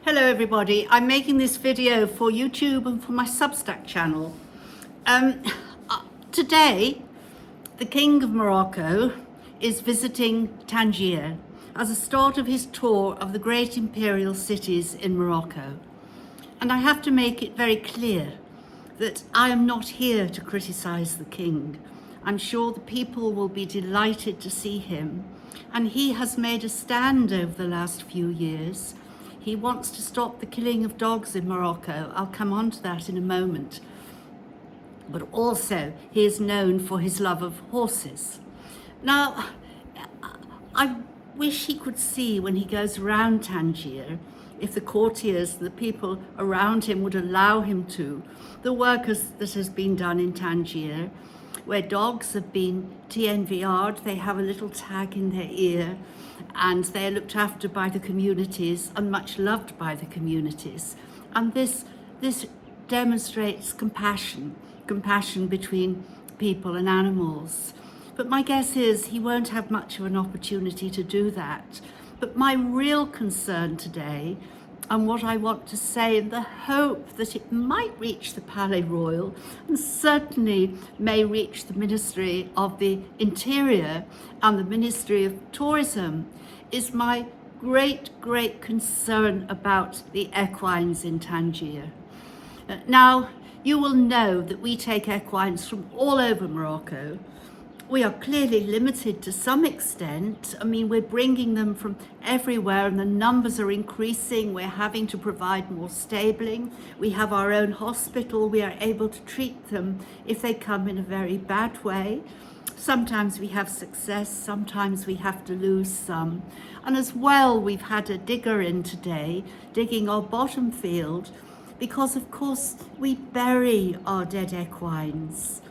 Hello everybody, I'm making this video for YouTube and for my Substack channel. Today, the King of Morocco is visiting Tangier as a start of his tour of the Great Imperiel Cities in Morocco. And I have to make it very clear that I am not here to criticize the King. I'm sure the people will be delighted to see him. And he has made a stand over the last few years. He wants to stop the killing of dogs in Morocco. I'll come on to that in a moment. But also, he is known for his love of horses. Now, I wish he could see when he goes around Tangier, if the courtiers, the people around him would allow him to, the work that has been done in Tangier, where dogs have been TNVR'd, they have a little tag in their ear, and they're looked after by the communities and much loved by the communities. And this demonstrates compassion between people and animals. But my guess is he won't have much of an opportunity to do that. But my real concern today, and what I want to say in the hope that it might reach the Palais Royal and certainly may reach the Ministry of the Interior and the Ministry of Tourism, is my great concern about the equines in Tangier. Now, you will know that we take equines from all over Morocco. We are clearly limited to some extent. I mean, we're bringing them from everywhere and the numbers are increasing. We're having to provide more stabling. We have our own hospital. We are able to treat them if they come in a very bad way. Sometimes we have success, sometimes we have to lose some. And as well, we've had a digger in today, digging our bottom field, because of course we bury our dead equines.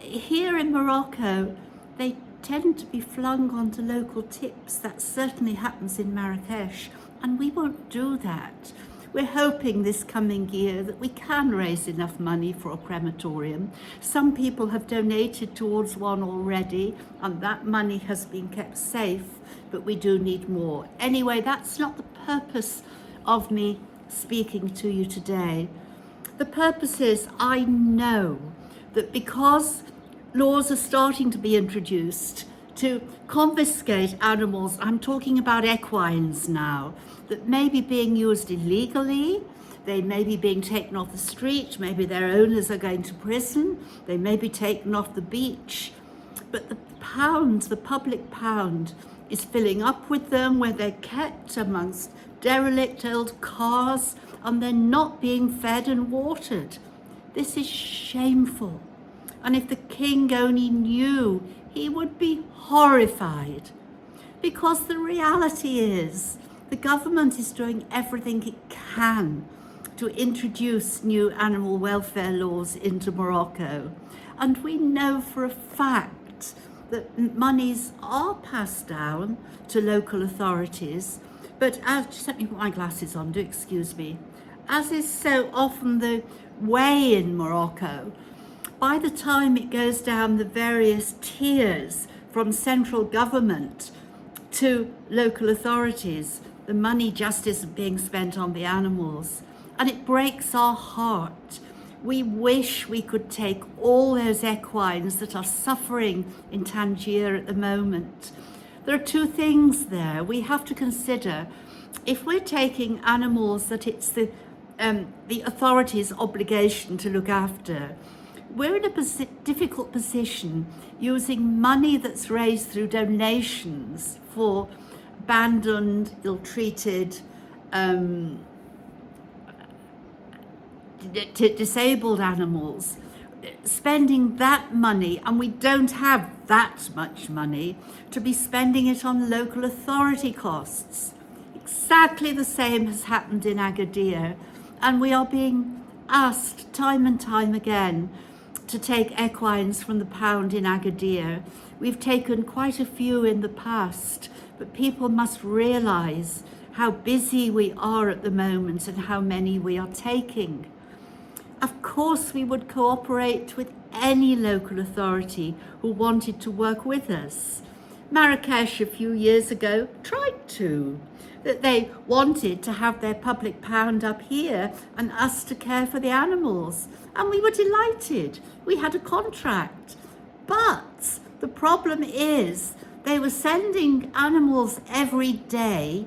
Here in Morocco, they tend to be flung onto local tips. That certainly happens in Marrakesh, and we won't do that. We're hoping this coming year that we can raise enough money for a crematorium. Some people have donated towards one already, and that money has been kept safe, but we do need more. Anyway, that's not the purpose of me speaking to you today. The purpose is, I know that because laws are starting to be introduced to confiscate animals, I'm talking about equines now, that may be being used illegally, they may be being taken off the street, maybe their owners are going to prison, they may be taken off the beach, but the public pound is filling up with them, where they're kept amongst derelict old cars and they're not being fed and watered. This is shameful. And if the King only knew, he would be horrified. Because the reality is, the government is doing everything it can to introduce new animal welfare laws into Morocco. And we know for a fact that monies are passed down to local authorities. But just let me put my glasses on, do excuse me. As is so often the way in Morocco, by the time it goes down the various tiers from central government to local authorities, the money just isn't being spent on the animals. And it breaks our heart. We wish we could take all those equines that are suffering in Tangier at the moment. There are two things there. We have to consider, if we're taking animals that it's the authorities' obligation to look after, we're in a difficult position using money that's raised through donations for abandoned, ill-treated, disabled animals, spending that money, and we don't have that much money, to be spending it on local authority costs. Exactly the same has happened in Agadir, and we are being asked time and time again to take equines from the pound in Agadir. We've taken quite a few in the past, but people must realise how busy we are at the moment and how many we are taking. Of course, we would cooperate with any local authority who wanted to work with us. Marrakesh a few years ago tried to, that they wanted to have their public pound up here and us to care for the animals. And we were delighted. We had a contract. But the problem is they were sending animals every day,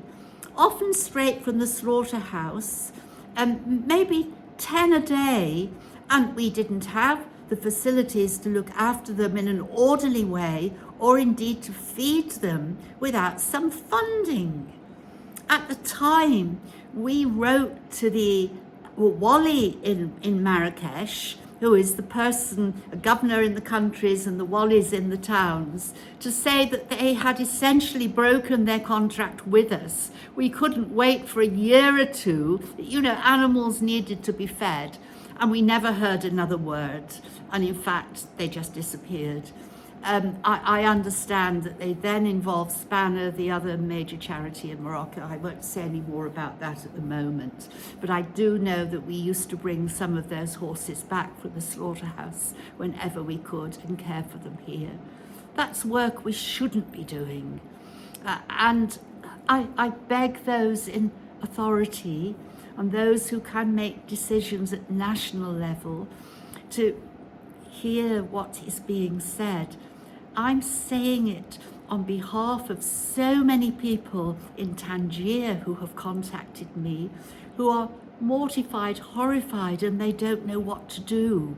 often straight from the slaughterhouse, and maybe 10 a day, and we didn't have the facilities to look after them in an orderly way, or indeed to feed them without some funding. At the time, we wrote to the wali in Marrakesh, who is the person, a governor in the countries and the walis in the towns, to say that they had essentially broken their contract with us. We couldn't wait for a year or two. Animals needed to be fed, and we never heard another word. And in fact, they just disappeared. I understand that they then involved Spanner, the other major charity in Morocco. I won't say any more about that at the moment, but I do know that we used to bring some of those horses back from the slaughterhouse whenever we could and care for them here. That's work we shouldn't be doing. And I beg those in authority and those who can make decisions at national level to hear what is being said. I'm saying it on behalf of so many people in Tangier who have contacted me, who are mortified, horrified, and they don't know what to do.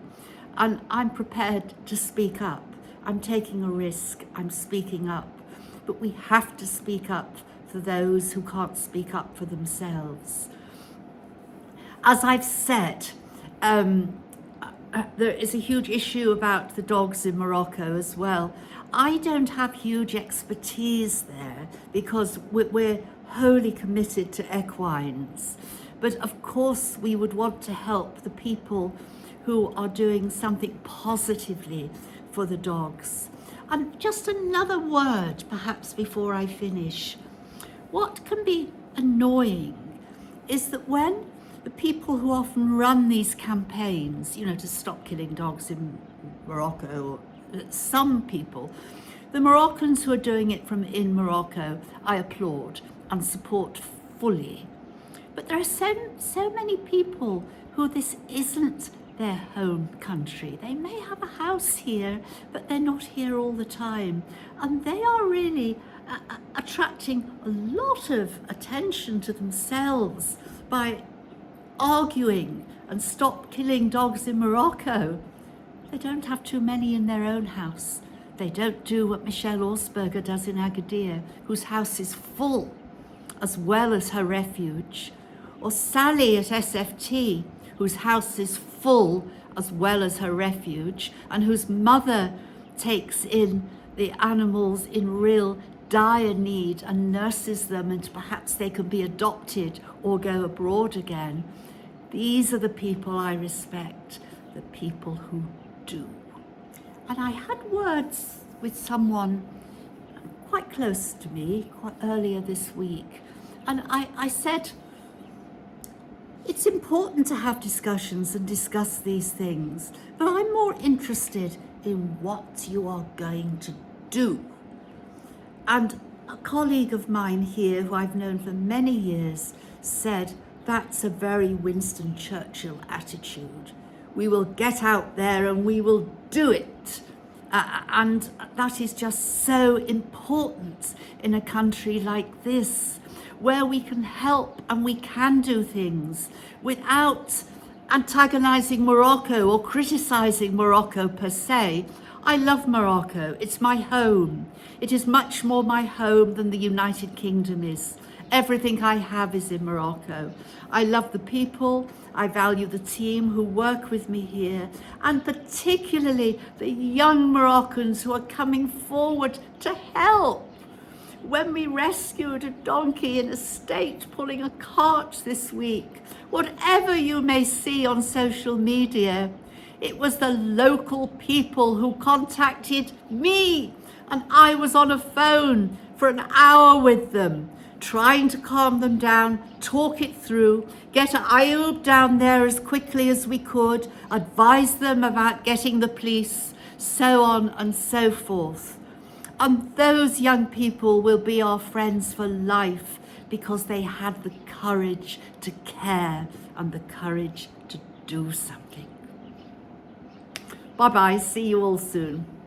And I'm prepared to speak up. I'm taking a risk. I'm speaking up. But we have to speak up for those who can't speak up for themselves. As I've said, there is a huge issue about the dogs in Morocco as well. I don't have huge expertise there because we're wholly committed to equines. But of course, we would want to help the people who are doing something positively for the dogs. And just another word, perhaps, before I finish. What can be annoying is that when the people who often run these campaigns, to stop killing dogs in Morocco, some people, the Moroccans who are doing it from in Morocco, I applaud and support fully. But there are so many people who this isn't their home country. They may have a house here, but they're not here all the time. And they are really attracting a lot of attention to themselves by arguing and stop killing dogs in Morocco. They don't have too many in their own house. They don't do what Michelle Orsberger does in Agadir, whose house is full, as well as her refuge. Or Sally at SFT, whose house is full, as well as her refuge, and whose mother takes in the animals in real dire need and nurses them, and perhaps they can be adopted or go abroad again. These are the people I respect, the people who do. And I had words with someone quite close to me quite earlier this week, and I said, it's important to have discussions and discuss these things, but I'm more interested in what you are going to do. And a colleague of mine here, who I've known for many years, said, that's a very Winston Churchill attitude. We will get out there and we will do it. And that is just so important in a country like this, where we can help and we can do things without antagonizing Morocco or criticizing Morocco per se. I love Morocco. It's my home. It is much more my home than the United Kingdom is. Everything I have is in Morocco. I love the people. I value the team who work with me here, and particularly the young Moroccans who are coming forward to help. When we rescued a donkey in a state pulling a cart this week, whatever you may see on social media, it was the local people who contacted me, and I was on a phone for an hour with them, trying to calm them down, talk it through, get Ayoub down there as quickly as we could, advise them about getting the police, so on and so forth. And those young people will be our friends for life because they had the courage to care and the courage to do something. Bye-bye. See you all soon.